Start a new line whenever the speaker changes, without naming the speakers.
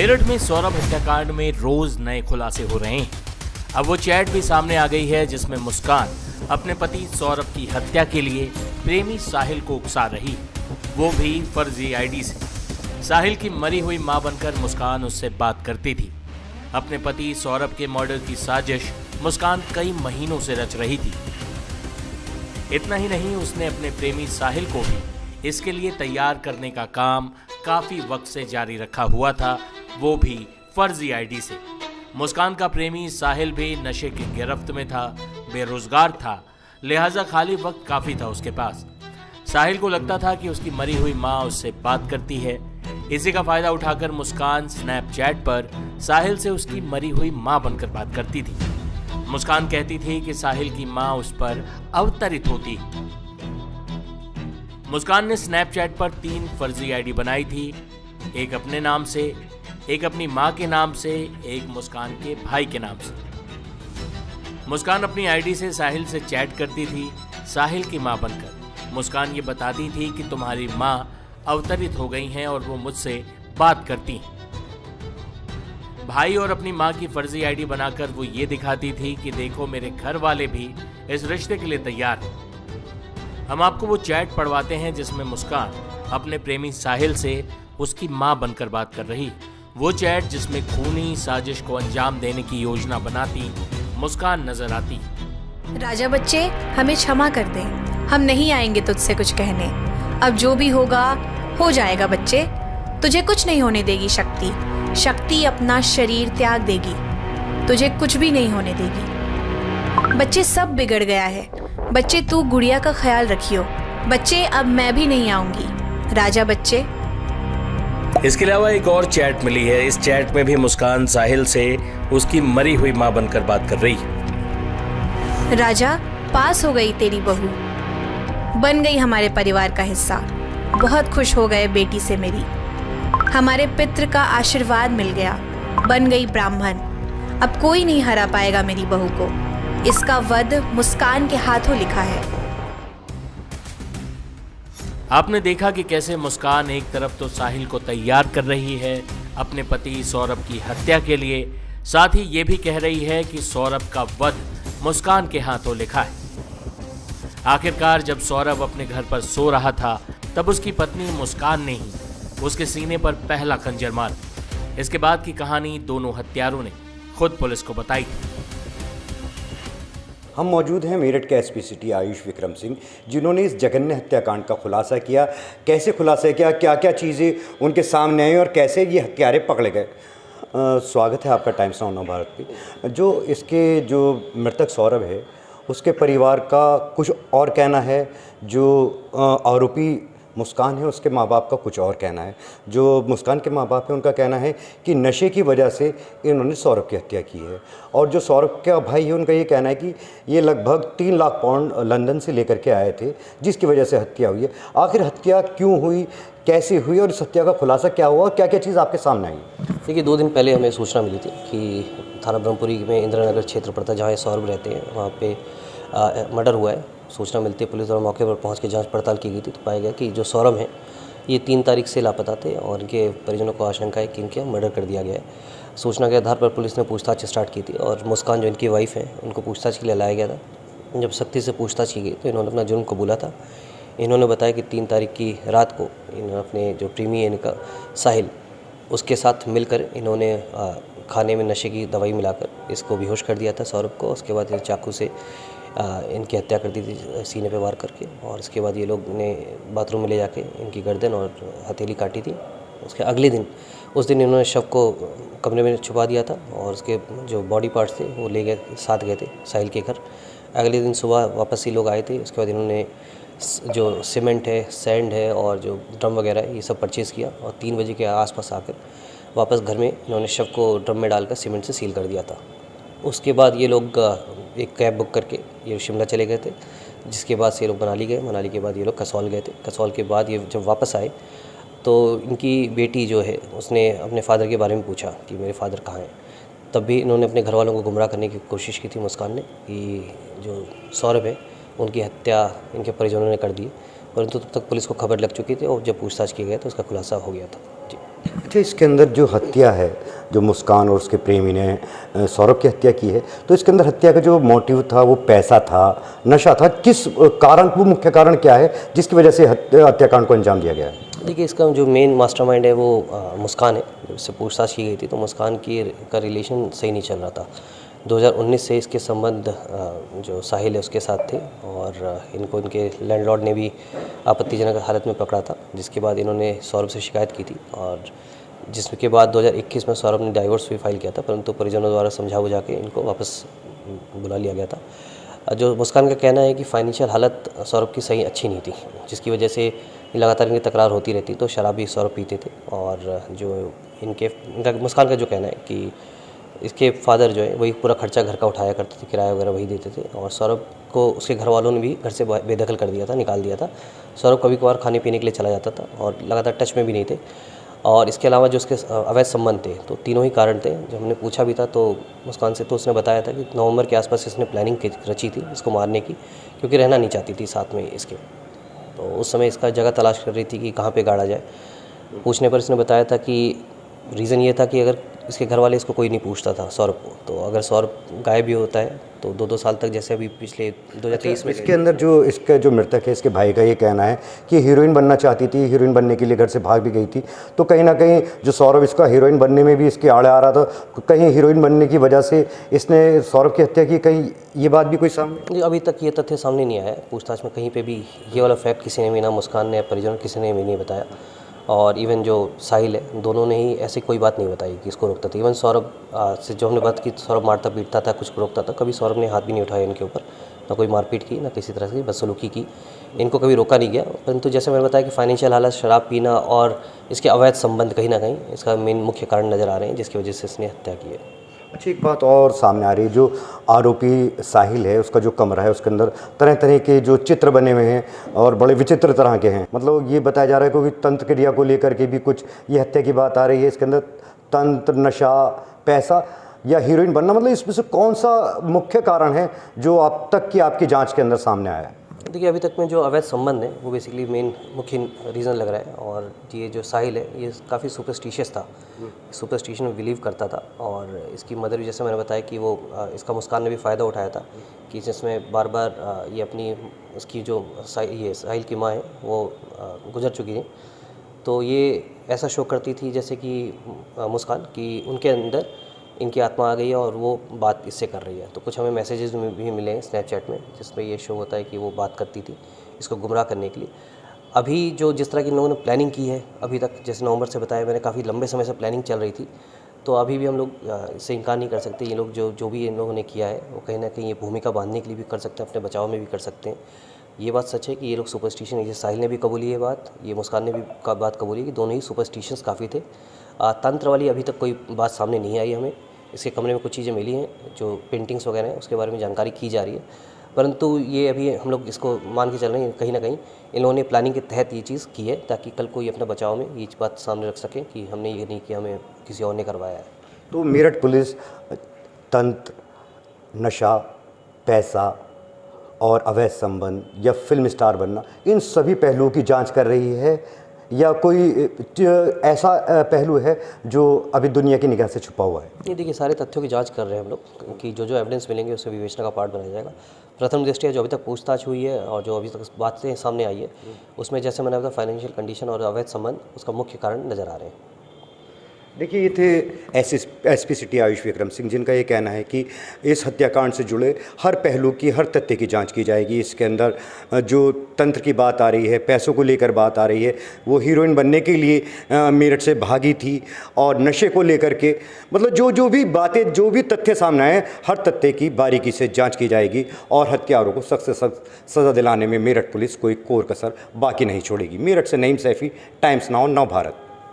मेरठ में सौरभ हत्याकांड में रोज नए खुलासे हो रहे हैं। अब वो चैट भी सामने आ गई है जिसमें मुस्कान अपने पति सौरभ की हत्या के लिए प्रेमी साहिल को उकसा रही, वो भी फर्जी आईडी से। साहिल की मरी हुई मां बनकर मुस्कान उससे बात करती थी। अपने पति सौरभ के मर्डर की साजिश मुस्कान कई महीनों से रच रही थी। इतना ही नहीं, उसने अपने प्रेमी साहिल को भी इसके लिए तैयार करने का काम काफी वक्त से जारी रखा हुआ था, वो भी फर्जी आईडी से। मुस्कान का प्रेमी साहिल भी नशे की गिरफ्त में था, बेरोजगार था, लिहाजा खाली वक्त काफी था उसके पास। साहिल को लगता था कि उसकी मरी हुई मां उससे बात करती है। इसी का फायदा उठाकर मुस्कान स्नैपचैट पर साहिल से उसकी मरी हुई मां बनकर बात करती थी। मुस्कान कहती थी कि साहिल की मां उस पर अवतरित होती। मुस्कान ने स्नैपचैट पर 3 फर्जी आईडी बनाई थी, एक अपने नाम से, एक अपनी मां के नाम से, एक मुस्कान के भाई के नाम से। मुस्कान अपनी आईडी से साहिल से चैट करती थी, साहिल की मां बनकर। मुस्कान ये बताती थी कि तुम्हारी मां अवतरित हो गई हैं और वो मुझसे बात करती हैं। भाई और अपनी मां की फर्जी आईडी बनाकर वो ये दिखाती थी कि देखो मेरे घर वाले भी इस रिश्ते के लिए तैयार हैं। हम आपको वो चैट पढ़वाते हैं जिसमें मुस्कान अपने प्रेमी साहिल से उसकी मां बनकर बात कर रही। वो चैट जिसमें खूनी साजिश को अंजाम देने की योजना बनाती मुस्कान नजर आती।
राजा बच्चे, हमें क्षमा कर दे, हम नहीं आएंगे तुझसे कुछ कहने। अब जो भी होगा हो जाएगा बच्चे, तुझे कुछ नहीं होने देगी शक्ति। शक्ति अपना शरीर त्याग देगी, तुझे कुछ भी नहीं होने देगी। बच्चे सब बिगड़ गया है, बच्चे तू गुड़िया का ख्याल रखियो। बच्चे अब मैं भी नहीं आऊंगी। राजा बच्चे।
इसके अलावा एक और चैट मिली है। इस चैट में भी मुस्कान साहिल से उसकी मरी हुई मां बनकर बात कर रही।
राजा, पास हो गई तेरी बहू, बन गई हमारे परिवार का हिस्सा। बहुत खुश हो गए बेटी से मेरी, हमारे पितृ का आशीर्वाद मिल गया, बन गई ब्राह्मण। अब कोई नहीं हरा पाएगा मेरी बहू को। इसका वध मुस्कान के हाथों लिखा है।
आपने देखा कि कैसे मुस्कान एक तरफ तो साहिल को तैयार कर रही है अपने पति सौरभ की हत्या के लिए, साथ ही ये भी कह रही है कि सौरभ का वध मुस्कान के हाथों लिखा है। आखिरकार जब सौरभ अपने घर पर सो रहा था तब उसकी पत्नी मुस्कान ने ही उसके सीने पर पहला खंजर मारा। इसके बाद की कहानी दोनों हत्यारों ने खुद पुलिस को बताई।
हम मौजूद हैं मेरठ के एसपी सिटी आयुष विक्रम सिंह, जिन्होंने इस जघन्य हत्याकांड का खुलासा किया। कैसे खुलासा किया, क्या क्या चीज़ें उनके सामने आई और कैसे ये हत्यारे पकड़े गए। स्वागत है आपका टाइम्स नाउ भारत पे। जो मृतक सौरभ है उसके परिवार का कुछ और कहना है, जो आरोपी मुस्कान है उसके माँ बाप का कुछ और कहना है। जो मुस्कान के माँ बाप हैं उनका कहना है कि नशे की वजह से इन्होंने सौरभ की हत्या की है। और जो सौरभ का भाई है उनका ये कहना है कि ये लगभग 3 लाख पाउंड लंदन से लेकर के आए थे, जिसकी वजह से हत्या हुई है। आखिर हत्या क्यों हुई, कैसे हुई और इस हत्या का खुलासा क्या हुआ और क्या क्या चीज़ आपके सामने आई?
देखिए, 2 दिन पहले हमें सूचना मिली थी कि थाना ब्रह्मपुरी में इंदिरा नगर क्षेत्र पड़ता है जहाँ सौरभ रहते हैं, वहाँ पे मर्डर हुआ है। सूचना मिलती है, पुलिस और मौके पर पहुंच के जांच पड़ताल की गई थी, तो पाया गया कि जो सौरभ हैं ये 3 तारीख से लापता थे और इनके परिजनों को आशंका है कि इनके मर्डर कर दिया गया है। सूचना के आधार पर पुलिस ने पूछताछ स्टार्ट की थी और मुस्कान जो इनकी वाइफ हैं उनको पूछताछ के लिए लाया गया था। जब सख्ती से पूछताछ की गई तो इन्होंने अपना जुर्म कबूला था। इन्होंने बताया कि 3 तारीख की रात को इन्होंने अपने जो प्रेमी है इनका साहिल, उसके साथ मिलकर इन्होंने खाने में नशे की दवाई मिलाकर इसको बेहोश कर दिया था सौरभ को। उसके बाद चाकू से इनकी हत्या कर दी थी, सीने पे वार करके। और इसके बाद ये लोग ने बाथरूम में ले जाके इनकी गर्दन और हथेली काटी थी। उसके अगले दिन, उस दिन इन्होंने शव को कमरे में छुपा दिया था और उसके जो बॉडी पार्ट्स थे वो ले गए, साथ गए थे साहिल के घर। अगले दिन सुबह वापस ये लोग आए थे। उसके बाद इन्होंने जो सीमेंट है, सैंड है और जो ड्रम वगैरह है ये सब परचेज़ किया और 3 बजे के आसपास आकर वापस घर में इन्होंने शव को ड्रम में डालकर सीमेंट से सील कर दिया था। उसके बाद ये लोग एक कैब बुक करके ये शिमला चले गए थे, जिसके बाद से ये लोग मनाली गए। मनाली के बाद ये लोग कसौल गए थे। कसौल के बाद ये जब वापस आए तो इनकी बेटी जो है उसने अपने फादर के बारे में पूछा कि मेरे फादर कहाँ हैं। तब भी इन्होंने अपने घर वालों को गुमराह करने की कोशिश की थी मुस्कान ने कि जो सौरभ है उनकी हत्या इनके परिजनों ने कर दी, परंतु तब तक पुलिस को खबर लग चुकी थी और जब पूछताछ की गई तो उसका खुलासा हो गया था। जी।
अच्छा, इसके अंदर जो हत्या है, जो मुस्कान और उसके प्रेमी ने सौरभ की हत्या की है, तो इसके अंदर हत्या का जो मोटिव था वो पैसा था, नशा था, किस कारण, वो मुख्य कारण क्या है जिसकी वजह से हत्याकांड को अंजाम दिया गया है?
देखिए, इसका जो मेन मास्टरमाइंड है वो मुस्कान है। इससे पूछताछ की गई थी तो मुस्कान का रिलेशन सही नहीं चल रहा था। 2019 से इसके संबंध जो साहिल है उसके साथ थे और इनको इनके लैंडलॉर्ड ने भी आपत्तिजनक हालत में पकड़ा था, जिसके बाद इन्होंने सौरभ से शिकायत की थी और जिसके बाद 2021 में सौरभ ने डाइवोर्स भी फाइल किया था, परंतु परिजनों द्वारा समझा बुझा के इनको वापस बुला लिया गया था। जो मुस्कान का कहना है कि फाइनेंशियल हालत सौरभ की सही अच्छी नहीं थी, जिसकी वजह से लगातार इनकी तकरार होती रहती, तो शराब भी सौरभ पीते थे। और जो इनका मुस्कान का जो कहना है कि इसके फादर जो है वही पूरा खर्चा घर का उठाया करते थे, किराया वगैरह वही देते थे और सौरभ को उसके घर वालों ने भी घर से बेदखल कर दिया था, निकाल दिया था। सौरभ कभी कभार खाने पीने के लिए चला जाता था और लगातार टच में भी नहीं थे। और इसके अलावा जो उसके अवैध संबंध थे, तो तीनों ही कारण थे। जब हमने पूछा भी था तो मुस्कान से, तो उसने बताया था कि नवंबर के आसपास इसने प्लानिंग रची थी इसको मारने की, क्योंकि रहना नहीं चाहती थी साथ में इसके। तो उस समय इसका जगह तलाश कर रही थी कि कहाँ पे गाड़ा जाए। पूछने पर इसने बताया था कि रीज़न ये था कि अगर इसके घर वाले इसको कोई नहीं पूछता था सौरभ को, तो अगर सौरभ गायब भी होता है तो 2-2 साल तक, जैसे अभी पिछले 2023 में।
इसके अंदर जो इसका जो मृतक है, इसके भाई का ये कहना है कि हीरोइन बनना चाहती थी, हीरोइन बनने के लिए घर से भाग भी गई थी। तो कहीं ना कहीं जो सौरभ इसका हीरोइन बनने में भी इसके आड़े आ रहा था, कहीं हीरोइन बनने की वजह से इसने सौरभ की हत्या की, कहीं ये बात भी कोई सामने?
अभी तक ये तथ्य सामने नहीं आया है। पूछताछ में कहीं पे भी ये वाला फैक्ट किसी ने भी, ना मुस्कान ने, परिजन किसी ने भी नहीं बताया। और इवन जो साहिल है, दोनों ने ही ऐसी कोई बात नहीं बताई कि इसको रोकता था। इवन सौरभ से जो हमने बात की, सौरभ मारता पीटता था, कुछ रोकता था, कभी सौरभ ने हाथ भी नहीं उठाया इनके ऊपर, ना कोई मारपीट की, ना किसी तरह की बदसलूकी की, इनको कभी रोका नहीं गया। परंतु जैसे मैंने बताया कि फाइनेंशियल हालत, शराब पीना और इसके अवैध संबंध कहीं ना कहीं इसका मेन मुख्य कारण नज़र आ रहे हैं, जिसकी वजह से इसने हत्या की है।
अच्छा, एक बात और सामने आ रही है, जो आरोपी साहिल है उसका जो कमरा है उसके अंदर तरह तरह के जो चित्र बने हुए हैं और बड़े विचित्र तरह के हैं। मतलब ये बताया जा रहा है क्योंकि तंत्र क्रिया को लेकर के भी कुछ ये हत्या की बात आ रही है। इसके अंदर तंत्र, नशा, पैसा या हीरोइन बनना, मतलब इसमें से कौन सा मुख्य कारण है जो अब तक की आपकी जाँच के अंदर सामने आया है?
देखिए, अभी तक में जो अवैध संबंध है वो बेसिकली मेन मुख्य रीज़न लग रहा है। और ये जो साहिल है ये काफ़ी सुपरस्टिशियस था, सुपरस्टिशन में बिलीव करता था। और इसकी मदर भी, जैसे मैंने बताया कि वो इसका मुस्कान ने भी फ़ायदा उठाया था कि जिसमें बार बार ये अपनी उसकी जो ये साहिल की माँ है वो गुजर चुकी है, तो ये ऐसा शो करती थी जैसे कि मुस्कान कि उनके अंदर इनकी आत्मा आ गई है और वो बात इससे कर रही है। तो कुछ हमें मैसेजेस भी मिले हैं स्नैपचैट में, जिसमें ये शो होता है कि वो बात करती थी इसको गुमराह करने के लिए। अभी जो जिस तरह की इन लोगों ने प्लानिंग की है अभी तक, जैसे नवंबर से बताया मैंने, काफ़ी लंबे समय से प्लानिंग चल रही थी, तो अभी भी हम लोग इससे इनकार नहीं कर सकते। ये लोग जो भी इन लोगों ने किया है वो कहीं ना कहीं ये भूमिका बांधने के लिए भी कर सकते हैं, अपने बचाव में भी कर सकते हैं। ये बात सच है कि ये लोग सुपरस्टिशन, ये साहिल ने भी कबूली है बात, ये मुस्कान ने भी बात कबूली कि दोनों ही सुपरस्टिशंस काफ़ी थे। तंत्र वाली अभी तक कोई बात सामने नहीं आई हमें। इसके कमरे में कुछ चीज़ें मिली हैं, जो पेंटिंग्स वगैरह हैं, उसके बारे में जानकारी की जा रही है, परंतु ये अभी हम लोग इसको मान के चल रहे हैं कहीं ना कहीं इन लोगों ने प्लानिंग के तहत ये चीज़ की है, ताकि कल कोई अपने बचाव में ये बात सामने रख सके कि हमने ये नहीं किया, हमें किसी और ने करवाया है।
तो मेरठ पुलिस तंत्र, नशा, पैसा और अवैध संबंध या फिल्म स्टार बनना, इन सभी पहलुओं की जांच कर रही है या कोई ऐसा पहलू है जो अभी दुनिया की निगाह से छुपा हुआ है?
ये देखिए, सारे तथ्यों की जांच कर रहे हैं हम लोग कि जो एविडेंस मिलेंगे उसे विवेचना का पार्ट बनाया जाएगा। प्रथम दृष्टया जो अभी तक पूछताछ हुई है और जो अभी तक बातें सामने आई है, उसमें जैसे मैंने बताया फाइनेंशियल कंडीशन और अवैध संबंध उसका मुख्य कारण नज़र आ रहे हैं।
देखिए, ये थे एसपी सिटी आयुष विक्रम सिंह, जिनका ये कहना है कि इस हत्याकांड से जुड़े हर पहलू की, हर तथ्य की जांच की जाएगी। इसके अंदर जो तंत्र की बात आ रही है, पैसों को लेकर बात आ रही है, वो हीरोइन बनने के लिए मेरठ से भागी थी, और नशे को लेकर के, मतलब जो भी बातें, जो भी तथ्य सामने आए, हर तथ्य की बारीकी से जाँच की जाएगी और हत्यारों को सख्त से सख्त सज़ा दिलाने में मेरठ पुलिस कोई कोर कसर बाकी नहीं छोड़ेगी। मेरठ से नईम सैफ़ी, टाइम्स नाउ, नव भारत।